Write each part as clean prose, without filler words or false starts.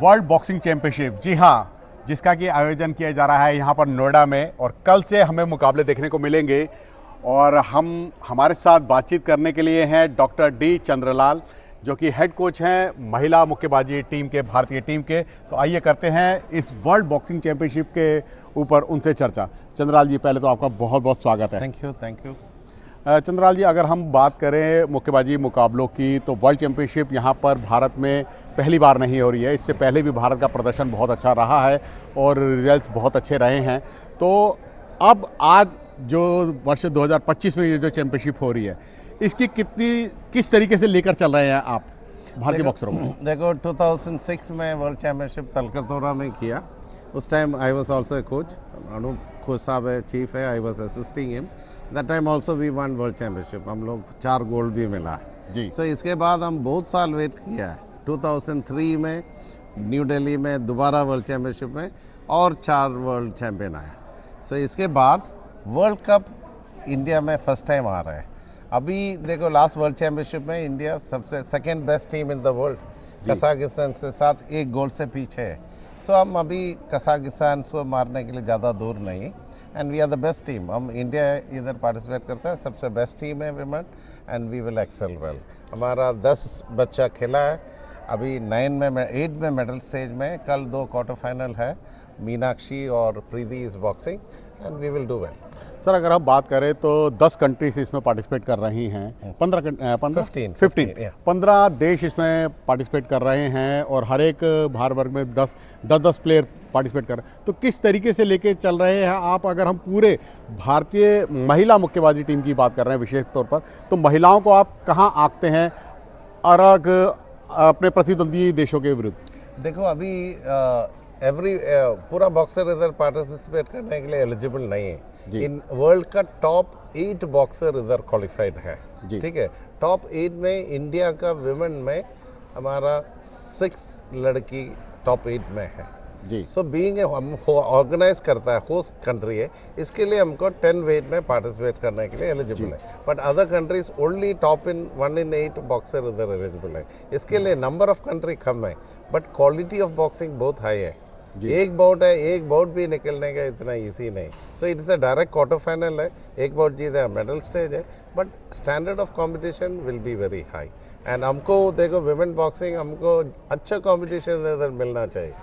World boxing championship, जी हाँ, जिसका कि आयोजन किया जा रहा है यहाँ पर नोएडा में, और कल से हमें मुकाबले देखने को मिलेंगे। और हमारे साथ बातचीत करने के लिए हैं डॉक्टर डी चंद्रलाल, जो कि हेड कोच हैं महिला मुक्केबाजी टीम के, भारतीय टीम के। तो आइए करते हैं इस वर्ल्ड बॉक्सिंग चैंपियनशिप के ऊपर उनसे चर्चा। चंद्रलाल जी, पहले तो आपका बहुत बहुत स्वागत है। Thank you. चंद्रलाल जी, अगर हम बात करें मुक्केबाजी मुकाबलों की, तो वर्ल्ड चैंपियनशिप यहाँ पर भारत में पहली बार नहीं हो रही है। इससे पहले भी भारत का प्रदर्शन बहुत अच्छा रहा है और रिजल्ट्स बहुत अच्छे रहे हैं। तो अब आज जो वर्ष 2025 में ये जो चैंपियनशिप हो रही है, इसकी किस तरीके से लेकर चल रहे हैं आप भारतीय बॉक्सरों को? देखो 2006 में वर्ल्ड चैंपियनशिप तलकतोरा में किया। उस time I was also a coach, Anoop खोज साहब है, चीफ है, I was assisting him. That time also we won world championship, हम लोग 4 गोल्ड भी मिला है जी। सो इसके बाद हम बहुत साल वेट किया है। 2003 में न्यू दिल्ली में दोबारा वर्ल्ड चैंपियनशिप में और 4 वर्ल्ड चैंपियन आया। सो इसके बाद वर्ल्ड कप इंडिया में फर्स्ट टाइम आ रहा है। अभी देखो लास्ट वर्ल्ड चैंपियनशिप में इंडिया सबसे second best team in the world, Kazakhstan से साथ 1 गोल से पीछे है। सो हम अभी कजाकिस्तान को मारने के लिए ज़्यादा दूर नहीं, and we are the best team. हम इंडिया इधर पार्टिसिपेट करता है, सबसे बेस्ट टीम है women, and we will excel well. हमारा 10 बच्चा खेला है, अभी 8 में मेडल स्टेज में। कल 2 क्वार्टर फाइनल है, मीनाक्षी और Preeti is boxing, and we will do well. Sir, अगर हम बात करें तो 10 कंट्रीज इसमें पार्टिसिपेट कर रही हैं, 15 देश इसमें पार्टिसिपेट कर रहे हैं, और हर एक भार वर्ग में 10 प्लेयर पार्टिसिपेट कर रहे हैं। तो किस तरीके से लेके चल रहे हैं आप? अगर हम पूरे भारतीय महिला मुक्केबाजी टीम की बात कर रहे हैं विशेष तौर पर, तो महिलाओं को आप कहाँ आंकते हैं अलग अपने प्रतिद्वंदी देशों के विरुद्ध? देखो अभी पूरा बॉक्सर इधर पार्टिसिपेट करने के लिए एलिजिबल नहीं है। इन वर्ल्ड का टॉप 8 बॉक्सर इधर क्वालिफाइड है, ठीक है। टॉप 8 में इंडिया का विमेन में हमारा 6 लड़की टॉप 8 में है जी। सो बीइंग हम ऑर्गेनाइज करता है, होस्ट कंट्री है, इसके लिए हमको 10 वेट में पार्टिसिपेट करने के लिए एलिजिबल है। But other countries only top in 1 in 8 boxer इधर एलिजिबल है। इसके लिए नंबर ऑफ कंट्री कम है, बट क्वालिटी ऑफ बॉक्सिंग बहुत हाई है। एक बाउट है, एक बाउट भी निकलने का इतना इजी नहीं। So it is a direct quarter final है, एक बाउट जीता है, मेडल स्टेज है, but standard of competition will be very high. And हमको देखो विमेन बॉक्सिंग, हमको अच्छा कंपटीशन इधर मिलना चाहिए।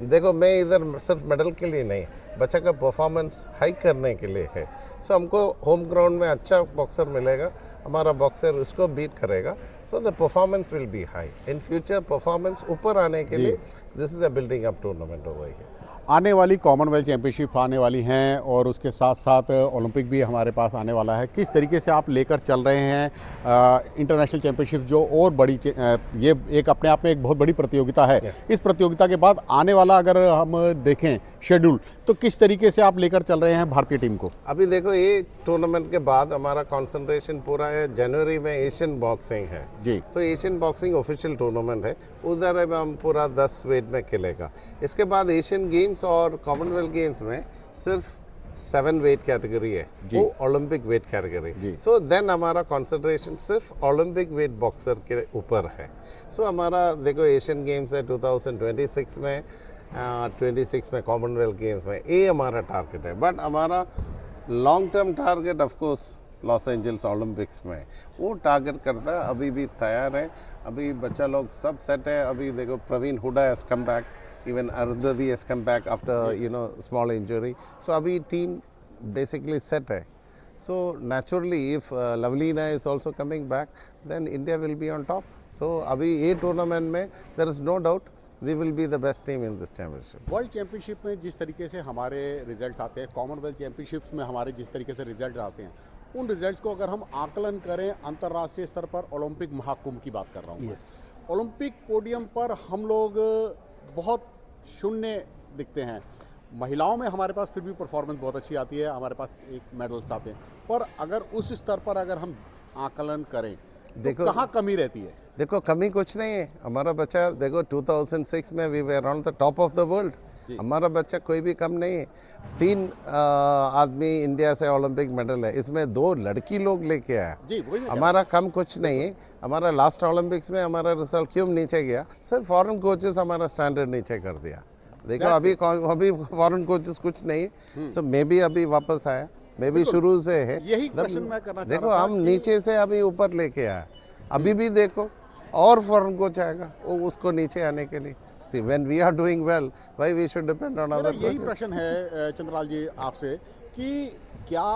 देखो मैं इधर सिर्फ मेडल के लिए नहीं, बच्चा का परफॉर्मेंस हाई करने के लिए है। सो हमको होम ग्राउंड में अच्छा बॉक्सर मिलेगा, हमारा बॉक्सर उसको बीट करेगा, so the performance will be high. In future performance ऊपर आने के लिए this is a building up tournament over here. आने वाली कॉमनवेल्थ चैंपियनशिप आने वाली हैं, और उसके साथ साथ ओलंपिक भी हमारे पास आने वाला है। किस तरीके से आप लेकर चल रहे हैं इंटरनेशनल चैंपियनशिप, जो और बड़ी ये एक अपने आप में एक बहुत बड़ी प्रतियोगिता है। इस प्रतियोगिता के बाद आने वाला अगर हम देखें शेड्यूल, तो किस तरीके से आप लेकर चल रहे हैं भारतीय टीम को? अभी देखो ये टूर्नामेंट के बाद हमारा कंसंट्रेशन पूरा है, जनवरी में एशियन बॉक्सिंग है जी। सो एशियन बॉक्सिंग ऑफिशियल टूर्नामेंट है, उधर में हम पूरा 10 वेट में खेलेगा। इसके बाद एशियन गेम्स और कॉमनवेल्थ गेम्स में सिर्फ 7 वेट कैटेगरी है, वो Olympic weight category. So then हमारा कंसंट्रेशन सिर्फ ओलंपिक वेट बॉक्सर के ऊपर है। सो हमारा देखो एशियन गेम्स है 2026 में, 26 में कॉमनवेल्थ गेम्स में, ये हमारा टारगेट है। बट हमारा long term target of course Los Angeles Olympics में वो टारगेट करता है, अभी भी तैयार है। अभी बच्चा लोग सब सेट है। अभी देखो Praveen Hooda has come back, even Arundhati has come back after small injury. So अभी टीम बेसिकली सेट है। So naturally, if Lavleena is also coming back, then India will be on top. So अभी ये टूर्नामेंट में there is no doubt we will be the best team in this championship. World championship में जिस तरीके से हमारे results आते हैं, कॉमनवेल्थ चैंपियनशिप्स में हमारे जिस तरीके से रिजल्ट आते हैं, उन रिजल्ट्स को अगर हम आकलन करें अंतर्राष्ट्रीय स्तर पर, ओलंपिक महाकुंभ की बात कर रहा हूँ। Yes. ओलंपिक पोडियम पर हम लोग बहुत शून्य दिखते हैं। महिलाओं में हमारे पास फिर भी परफॉर्मेंस बहुत अच्छी आती है, हमारे पास एक मेडल्स आते हैं, पर अगर उस स्तर पर अगर हम आकलन करें तो कहाँ कमी रहती है? देखो कमी कुछ नहीं है। हमारा बच्चा देखो 2006 में we were on the top of the world, हमारा बच्चा कोई भी कम नहीं है। 3 आदमी इंडिया से ओलंपिक मेडल है, इसमें 2 लड़की लोग लेके आया। जी वही मैं हमारा कम कुछ नहीं है। हमारा लास्ट ओलंपिक्स में हमारा रिजल्ट क्यों नीचे गया? सर फॉरेन कोचेस हमारा स्टैंडर्ड नीचे कर दिया। देखो अभी फॉरेन कोचेस कुछ नहीं है, सो मे बी अभी वापस आया, मे बी शुरू से है। यही क्वेश्चन मैं करना चाह देखो रहा था हम नीचे से अभी ऊपर लेके आए, अभी भी देखो और फॉरेन कोच आएगा वो उसको नीचे आने के लिए। See when we are doing well, why we should depend on मेरा अदर यही कोचेस। प्रश्न है चंद्रलाल जी आपसे कि क्या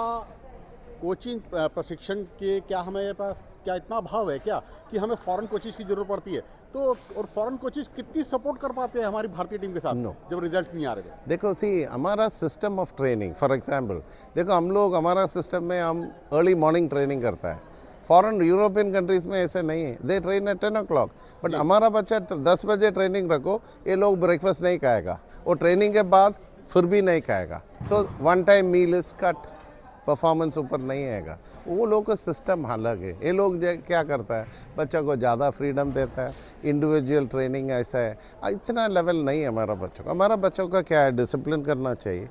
कोचिंग प्रशिक्षण के क्या हमारे पास क्या इतना अभाव है क्या कि हमें फॉरेन कोचेस की जरूरत पड़ती है? तो और फॉरेन कोचेस कितनी सपोर्ट कर पाते हैं हमारी भारतीय टीम के साथ No. जब रिजल्ट्स नहीं आ रहे थे? देखो सी हमारा system of training, for example देखो हम लोग हमारा सिस्टम में हम अर्ली मॉर्निंग ट्रेनिंग करता है। फॉरेन यूरोपियन कंट्रीज में ऐसे नहीं है, they train eight 10 o'clock, but हमारा बच्चा 10 बजे ट्रेनिंग रखो, ये लोग ब्रेकफास्ट नहीं खाएगा, वो ट्रेनिंग के बाद फिर भी नहीं खाएगा। So 1 time meal is cut, performance ऊपर नहीं आएगा। वो लोग का सिस्टम अलग है। ये लोग क्या करता है, बच्चा को ज़्यादा फ्रीडम देता है, इंडिविजुअल ट्रेनिंग ऐसा है। इतना लेवल नहीं है हमारा बच्चों का। हमारा बच्चों का क्या है, डिसिप्लिन करना चाहिए,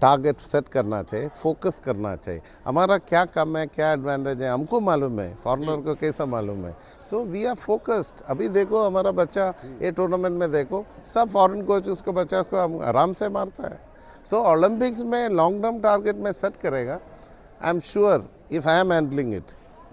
टारगेट सेट करना चाहिए, फोकस करना चाहिए। हमारा क्या कम है, क्या एडवांटेज है हमको मालूम है, फॉरनर को कैसा मालूम है। So we are focused. अभी देखो हमारा बच्चा ये टूर्नामेंट में देखो सब फॉरेन कोच उसको बच्चा को आराम से मारता है। सो ओलंपिक्स में लॉन्ग टर्म टारगेट में सेट करेगा। I am sure if I am handling it,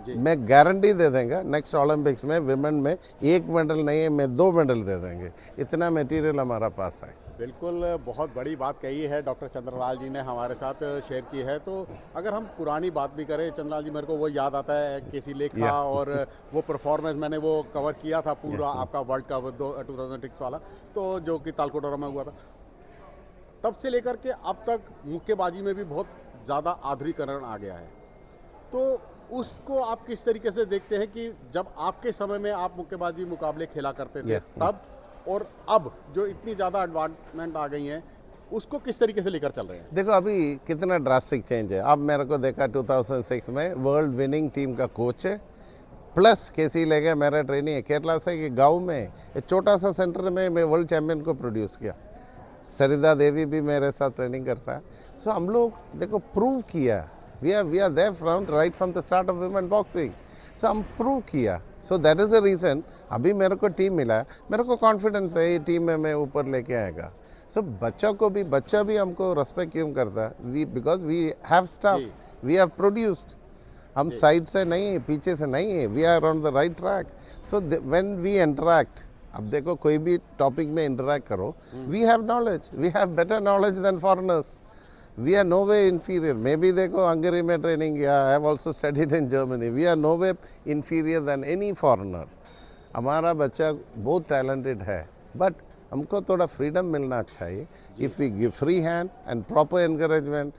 मैं गारंटी दे देंगे नेक्स्ट ओलंपिक्स में विमेन में 1 मेडल नहीं है, मैं 2 मेडल दे देंगे। इतना मटेरियल हमारा पास है। बिल्कुल, बहुत बड़ी बात कही है डॉक्टर चंद्रलाल जी ने हमारे साथ शेयर की है। तो अगर हम पुरानी बात भी करें चंद्रलाल जी, मेरे को वो याद आता है केसी लेखा और वो परफॉर्मेंस मैंने वो कवर किया था पूरा आपका वर्ल्ड कप 2006 वाला, तो जो कि तालकोटोरा में हुआ था। तब से लेकर के अब तक मुक्केबाजी में भी बहुत ज़्यादा आधुनिकीकरण आ गया है। तो उसको आप किस तरीके से देखते हैं कि जब आपके समय में आप मुक्केबाजी मुकाबले खेला करते थे तब और अब जो इतनी ज़्यादा एडवांसमेंट आ गई हैं, उसको किस तरीके से लेकर चल रहे हैं? देखो अभी कितना ड्रास्टिक चेंज है। अब मेरे को देखा 2006 में वर्ल्ड विनिंग टीम का कोच है, प्लस केसी ले गया मेरा ट्रेनिंग है केरला से कि गाँव में एक छोटा सा सेंटर में मैं वर्ल्ड चैम्पियन को प्रोड्यूस किया। सरिता देवी भी मेरे साथ ट्रेनिंग करता है। सो हम लोग देखो प्रूव किया, we are there from right from the start of women boxing. So हम प्रूव किया। So that is the reason अभी मेरे को टीम मिला है, मेरे को कॉन्फिडेंस है ये टीम में मैं ऊपर लेके आएगा। सो बच्चा भी हमको रेस्पेक्ट क्यों करता है? We because we have staff, we have produced. हम साइड से नहीं है, पीछे से नहीं है, we are on the right track. So when we interact, अब देखो कोई भी टॉपिक में इंटरैक्ट करो, we have knowledge, we have better knowledge than foreigners. We are no way inferior. Maybe देखो हंगरी में ट्रेनिंग किया, I have also studied in Germany. We are no way inferior than any foreigner. हमारा बच्चा बहुत talented है, but हमको थोड़ा freedom मिलना चाहिए। If we give free hand and proper encouragement,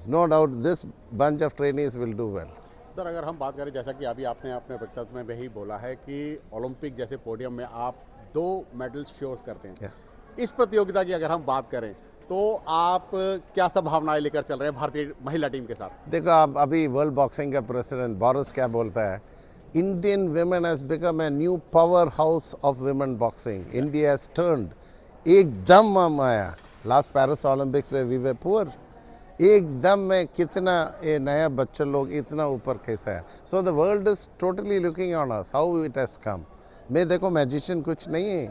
no doubt this bunch of trainees will do well. Sir अगर हम बात करें, जैसा कि अभी आपने अपने वक्तव्य में भी बोला है कि ओलंपिक जैसे पोडियम में आप 2 मेडल श्योर करते हैं, इस प्रतियोगिता की अगर हम बात करें तो आप क्या संभावनाएं लेकर चल रहे हैं भारतीय महिला टीम के साथ? देखो आप अभी वर्ल्ड बॉक्सिंग का प्रेसिडेंट बोरिस क्या बोलता है, Indian women has become a new power house of women boxing. India has turned, एकदम हम आया। लास्ट पेरिस ओलंपिक्स में वी वर पुअर, एकदम में कितना ये नया बच्चे लोग इतना ऊपर कैसा है। So the world is totally looking on us, how it has come. मैं देखो मैजिशियन कुछ नहीं है,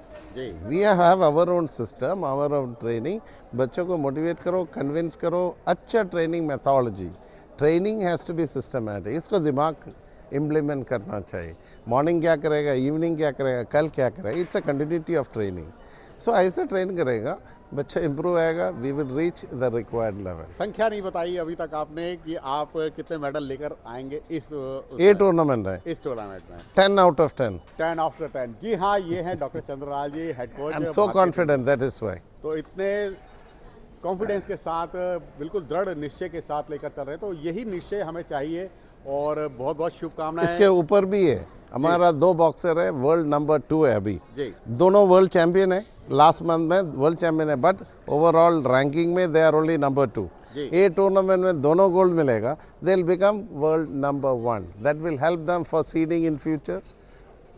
we have our own system, our own training. बच्चों को मोटिवेट करो, कन्विंस करो, अच्छा training methodology. Training has to be systematic, इसको दिमाग इम्प्लीमेंट करना चाहिए। मॉर्निंग क्या करेगा, इवनिंग क्या करेगा, कल क्या करेगा, it's a continuity of training. So ऐसे ट्रेन करेगा बच्चा, इंप्रूव आएगा, we will reach the required level. संख्या नहीं बताई अभी तक आपने कि आप कितने मेडल लेकर आएंगे इस टूर्नामेंट है, इस टूर्नामेंट में? 10 out of 10। 10 out of 10। जी हाँ, ये हैं doctor Chandralal ji, head coach. I am so confident, that is why. तो इतने कॉन्फिडेंस के साथ, बिल्कुल दृढ़ निश्चय के साथ लेकर चल रहे हैं, तो यही निश्चय हमें चाहिए और बहुत बहुत शुभकामनाएं। इसके ऊपर भी है, हमारा 2 बॉक्सर है, वर्ल्ड नंबर 2 है अभी जी, दोनों वर्ल्ड चैंपियन है। लास्ट मंथ में वर्ल्ड चैंपियन है, बट ओवरऑल रैंकिंग में दे आर ओनली नंबर 2। ये टूर्नामेंट में दोनों गोल्ड मिलेगा, they will become world number 1। That will help them for seeding in future.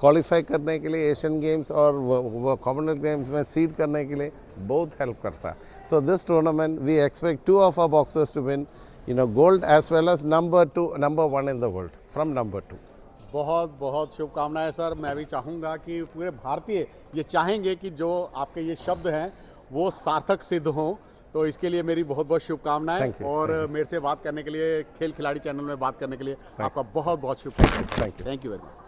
Qualify करने के लिए एशियन गेम्स और वो कॉमनवेल्थ गेम्स में सीड करने के लिए बहुत हेल्प करता है। So this tournament we expect 2 of our boxers to win gold as well as number 1 in the world from number 2। बहुत बहुत शुभकामनाएं सर। मैं भी चाहूँगा कि पूरे भारतीय ये चाहेंगे कि जो आपके ये शब्द हैं वो सार्थक सिद्ध हों, तो इसके लिए मेरी बहुत बहुत शुभकामनाएं। Thank you, और मेरे से बात करने के लिए, खेल खिलाड़ी चैनल में बात करने के लिए आपका बहुत बहुत शुभकामनाएं। Thank you. Thank you very much.